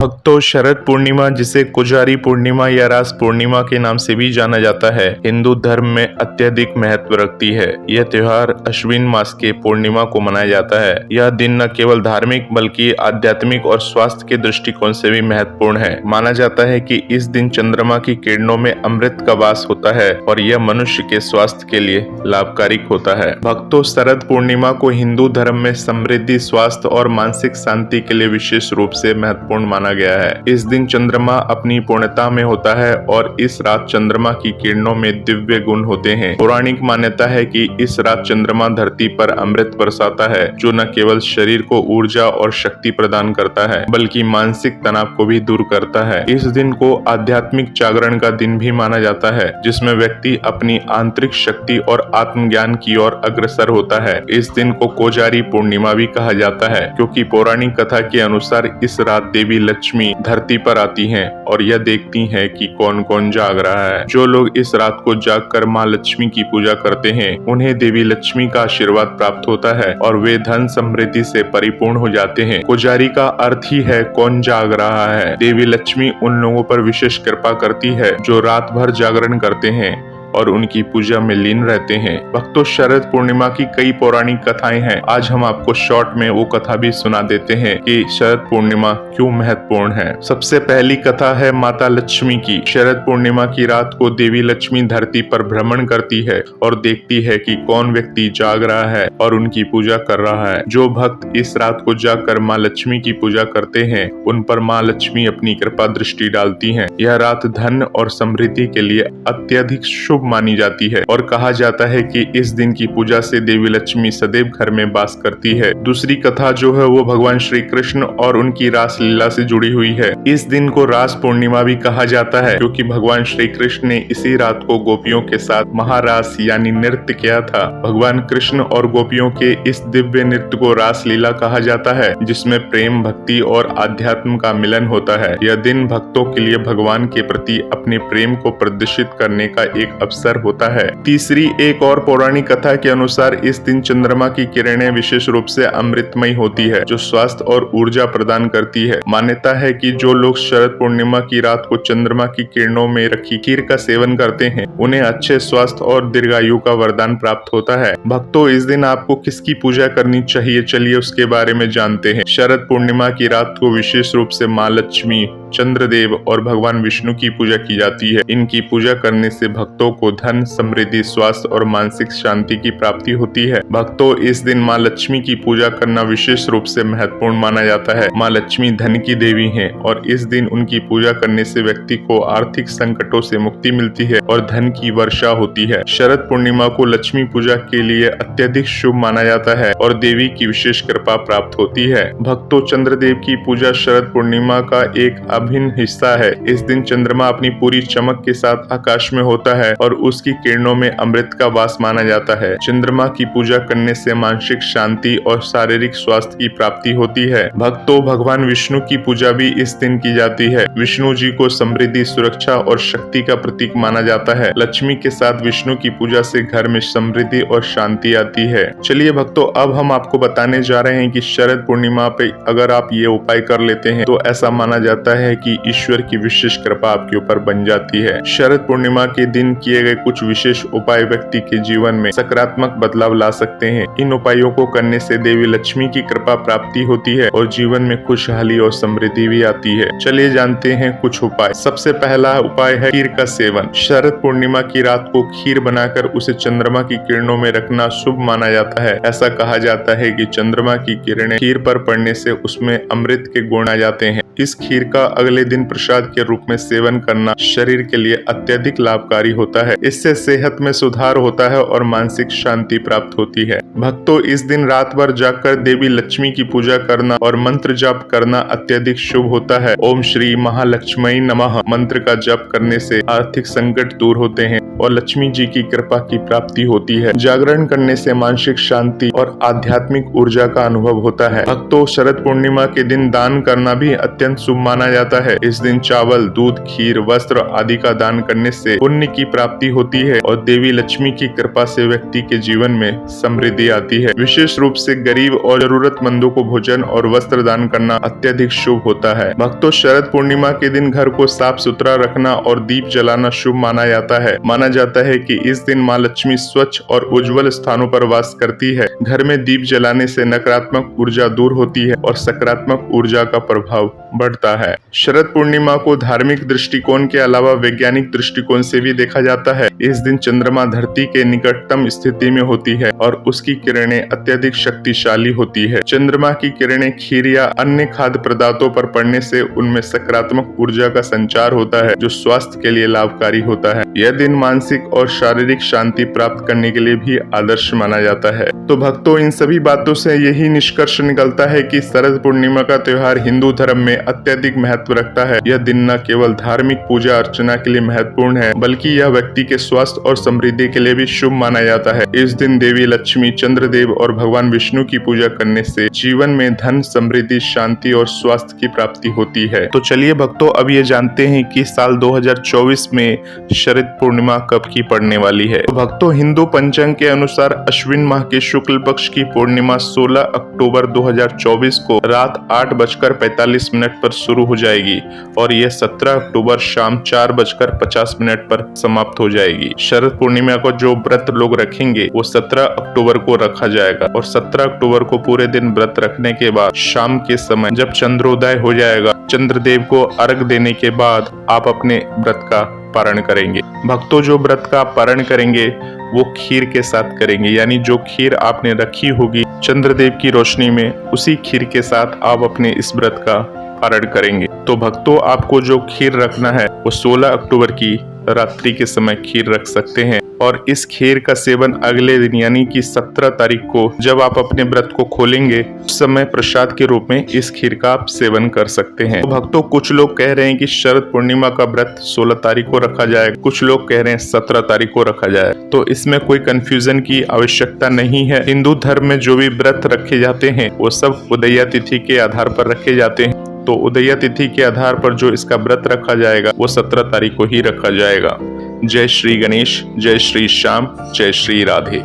भक्तों, शरद पूर्णिमा जिसे कुजारी पूर्णिमा या रास पूर्णिमा के नाम से भी जाना जाता है, हिंदू धर्म में अत्यधिक महत्व रखती है। यह त्योहार अश्विन मास के पूर्णिमा को मनाया जाता है। यह दिन न केवल धार्मिक बल्कि आध्यात्मिक और स्वास्थ्य के दृष्टिकोण से भी महत्वपूर्ण है। माना जाता है कि इस दिन चंद्रमा की किरणों में अमृत का वास होता है और यह मनुष्य के स्वास्थ्य के लिए लाभकारी होता है। भक्तों, शरद पूर्णिमा को हिंदू धर्म में समृद्धि, स्वास्थ्य और मानसिक शांति के लिए विशेष रूप से महत्वपूर्ण माना गया है। इस दिन चंद्रमा अपनी पूर्णता में होता है और इस रात चंद्रमा की किरणों में दिव्य गुण होते हैं। पौराणिक मान्यता है कि इस रात चंद्रमा धरती पर अमृत बरसाता है, जो न केवल शरीर को ऊर्जा और शक्ति प्रदान करता है बल्कि मानसिक तनाव को भी दूर करता है। इस दिन को आध्यात्मिक जागरण का दिन भी माना जाता है, जिसमें व्यक्ति अपनी आंतरिक शक्ति और आत्मज्ञान की ओर अग्रसर होता है। इस दिन को कोजारी पूर्णिमा भी कहा जाता है, क्योंकि पौराणिक कथा के अनुसार इस रात देवी लक्ष्मी धरती पर आती हैं और यह देखती हैं कि कौन कौन जाग रहा है। जो लोग इस रात को जागकर माँ लक्ष्मी की पूजा करते हैं, उन्हें देवी लक्ष्मी का आशीर्वाद प्राप्त होता है और वे धन समृद्धि से परिपूर्ण हो जाते हैं। कोजारी का अर्थ ही है कौन जाग रहा है। देवी लक्ष्मी उन लोगों पर विशेष कृपा करती है जो रात भर जागरण करते हैं और उनकी पूजा में लीन रहते हैं। भक्तों, शरद पूर्णिमा की कई पौराणिक कथाएं हैं। आज हम आपको शॉर्ट में वो कथा भी सुना देते हैं कि शरद पूर्णिमा क्यों महत्वपूर्ण है। सबसे पहली कथा है माता लक्ष्मी की। शरद पूर्णिमा की रात को देवी लक्ष्मी धरती पर भ्रमण करती है और देखती है कि कौन व्यक्ति जाग रहा है और उनकी पूजा कर रहा है। जो भक्त इस रात को जागकर माँ लक्ष्मी की पूजा करते हैं, उन पर माँ लक्ष्मी अपनी कृपा दृष्टि डालती हैं। यह रात धन और समृद्धि के लिए अत्यधिक शुभ मानी जाती है और कहा जाता है कि इस दिन की पूजा से देवी लक्ष्मी सदैव घर में वास करती है। दूसरी कथा जो है वो भगवान श्री कृष्ण और उनकी रास लीला से जुड़ी हुई है। इस दिन को रास पूर्णिमा भी कहा जाता है, क्योंकि भगवान श्री कृष्ण ने इसी रात को गोपियों के साथ महारास यानी नृत्य किया था। भगवान कृष्ण और गोपियों के इस दिव्य नृत्य को रास लीला कहा जाता है, जिसमें प्रेम, भक्ति और आध्यात्म का मिलन होता है। यह दिन भक्तों के लिए भगवान के प्रति अपने प्रेम को प्रदर्शित करने का एक अवसर होता है। तीसरी एक और पौराणिक कथा के अनुसार इस दिन चंद्रमा की किरणें विशेष रूप से अमृतमयी होती है, जो स्वास्थ्य और ऊर्जा प्रदान करती है। मान्यता है कि जो लोग शरद पूर्णिमा की रात को चंद्रमा की किरणों में रखी खीर का सेवन करते हैं, उन्हें अच्छे स्वास्थ्य और दीर्घायु का वरदान प्राप्त होता है। भक्तों, इस दिन आपको किसकी पूजा करनी चाहिए, चलिए उसके बारे में जानते हैं। शरद पूर्णिमा की रात को विशेष रूप से माँ लक्ष्मी, चंद्रदेव और भगवान विष्णु की पूजा की जाती है। इनकी पूजा करने से भक्तों को धन, समृद्धि, स्वास्थ्य और मानसिक शांति की प्राप्ति होती है। भक्तों, इस दिन माँ लक्ष्मी की पूजा करना विशेष रूप से महत्वपूर्ण माना जाता है। माँ लक्ष्मी धन की देवी हैं और इस दिन उनकी पूजा करने से व्यक्ति को आर्थिक संकटों से मुक्ति मिलती है और धन की वर्षा होती है। शरद पूर्णिमा को लक्ष्मी पूजा के लिए अत्यधिक शुभ माना जाता है और देवी की विशेष कृपा प्राप्त होती है। भक्तों, चंद्रदेव की पूजा शरद पूर्णिमा का एक अभिन्न हिस्सा है। इस दिन चंद्रमा अपनी पूरी चमक के साथ आकाश में होता है और उसकी किरणों में अमृत का वास माना जाता है। चंद्रमा की पूजा करने से मानसिक शांति और शारीरिक स्वास्थ्य की प्राप्ति होती है। भक्तों, भगवान विष्णु की पूजा भी इस दिन की जाती है। विष्णु जी को समृद्धि, सुरक्षा और शक्ति का प्रतीक माना जाता है। लक्ष्मी के साथ विष्णु की पूजा से घर में समृद्धि और शांति आती है। चलिए भक्तों, अब हम आपको बताने जा रहे हैं कि शरद पूर्णिमा पे अगर आप ये उपाय कर लेते हैं तो ऐसा माना जाता है कि ईश्वर की विशेष कृपा आपके ऊपर बन जाती है। शरद पूर्णिमा के दिन किए गए कुछ विशेष उपाय व्यक्ति के जीवन में सकारात्मक बदलाव ला सकते हैं। इन उपायों को करने से देवी लक्ष्मी की कृपा प्राप्ति होती है और जीवन में खुशहाली और समृद्धि भी आती है। चलिए जानते हैं कुछ उपाय। सबसे पहला उपाय है खीर का सेवन। शरद पूर्णिमा की रात को खीर बनाकर उसे चंद्रमा की किरणों में रखना शुभ माना जाता है। ऐसा कहा जाता है कि चंद्रमा की किरणें खीर पर पड़ने से उसमें अमृत के गुण आ जाते हैं। इस खीर का अगले दिन प्रसाद के रूप में सेवन करना शरीर के लिए अत्यधिक लाभकारी होता है। इससे सेहत में सुधार होता है और मानसिक शांति प्राप्त होती है। भक्तों, इस दिन रात भर जागकर देवी लक्ष्मी की पूजा करना और मंत्र जाप करना अत्यधिक शुभ होता है। ओम श्री महालक्ष्मी नमः मंत्र का जाप करने से आर्थिक संकट दूर होते हैं और लक्ष्मी जी की कृपा की प्राप्ति होती है। जागरण करने से मानसिक शांति और आध्यात्मिक ऊर्जा का अनुभव होता है। भक्तों, शरद पूर्णिमा के दिन दान करना भी अत्यंत शुभ माना जाता है। इस दिन चावल, दूध, खीर, वस्त्र आदि का दान करने से पुण्य की प्राप्ति होती है और देवी लक्ष्मी की कृपा से व्यक्ति के जीवन में समृद्धि आती है। विशेष रूप से गरीब और जरूरतमंदों को भोजन और वस्त्र दान करना अत्यधिक शुभ होता है। भक्तों, शरद पूर्णिमा के दिन घर को साफ सुथरा रखना और दीप जलाना शुभ माना जाता है। माना जाता है कि इस दिन माँ लक्ष्मी स्वच्छ और उज्जवल स्थानों पर वास करती है। घर में दीप जलाने से नकारात्मक ऊर्जा दूर होती है और सकारात्मक ऊर्जा का प्रभाव बढ़ता है। शरद पूर्णिमा को धार्मिक दृष्टिकोण के अलावा वैज्ञानिक दृष्टिकोण से भी देखा जाता है। इस दिन चंद्रमा धरती के निकटतम स्थिति में होती है और उसकी किरणें अत्यधिक शक्तिशाली होती है। चंद्रमा की किरणें खीर या अन्य खाद्य पदार्थों पर पड़ने से उनमें सकारात्मक ऊर्जा का संचार होता है, जो स्वास्थ्य के लिए लाभकारी होता है। यह दिन मानसिक और शारीरिक शांति प्राप्त करने के लिए भी आदर्श माना जाता है। तो भक्तों, इन सभी बातों से यही निष्कर्ष निकलता है कि शरद पूर्णिमा का त्योहार हिंदू धर्म में अत्यधिक महत्व रखता है। यह दिन न केवल धार्मिक पूजा अर्चना के लिए महत्वपूर्ण है, बल्कि यह व्यक्ति के स्वास्थ्य और समृद्धि के लिए भी शुभ माना जाता है। इस दिन देवी लक्ष्मी, चंद्रदेव और भगवान विष्णु की पूजा करने से जीवन में धन, समृद्धि, शांति और स्वास्थ्य की प्राप्ति होती है। तो चलिए भक्तों, अब ये जानते हैं कि साल 2024 में शरद पूर्णिमा कब की पड़ने वाली है। तो भक्तों, हिंदू पंचांग के अनुसार अश्विन माह के शुक्ल पक्ष की पूर्णिमा 16 अक्टूबर 2024 को रात 8:45 पर शुरू हो जाएगी और यह 17 अक्टूबर शाम 4:50 पर समाप्त हो जाएगी। शरद पूर्णिमा को जो व्रत लोग रखेंगे वो 17 अक्टूबर को रखा जाएगा और 17 अक्टूबर को पूरे दिन व्रत रखने के बाद शाम के समय जब चंद्रोदय हो जाएगा, चंद्रदेव को अर्घ देने के बाद आप अपने व्रत का पारण करेंगे। भक्तों, जो व्रत का पारण करेंगे वो खीर के साथ करेंगे, यानी जो खीर आपने रखी होगी चंद्रदेव की रोशनी में, उसी खीर के साथ आप अपने इस व्रत का पारण करेंगे। तो भक्तों, आपको जो खीर रखना है वो 16 अक्टूबर की रात्रि के समय खीर रख सकते हैं और इस खीर का सेवन अगले दिन यानी कि 17 तारीख को जब आप अपने व्रत को खोलेंगे उस समय प्रसाद के रूप में इस खीर का आप सेवन कर सकते हैं। तो भक्तों, कुछ लोग कह रहे हैं कि शरद पूर्णिमा का व्रत 16 तारीख को रखा जाए, कुछ लोग कह रहे हैं 17 तारीख को रखा जाए। तो इसमें कोई कंफ्यूजन की आवश्यकता नहीं है। हिंदू धर्म में जो भी व्रत रखे जाते हैं वो सब उदया तिथि के आधार पर रखे जाते हैं। तो उदया तिथि के आधार पर जो इसका व्रत रखा जाएगा वो 17 तारीख को ही रखा जाएगा। जय श्री गणेश, जय श्री श्याम, जय श्री राधे।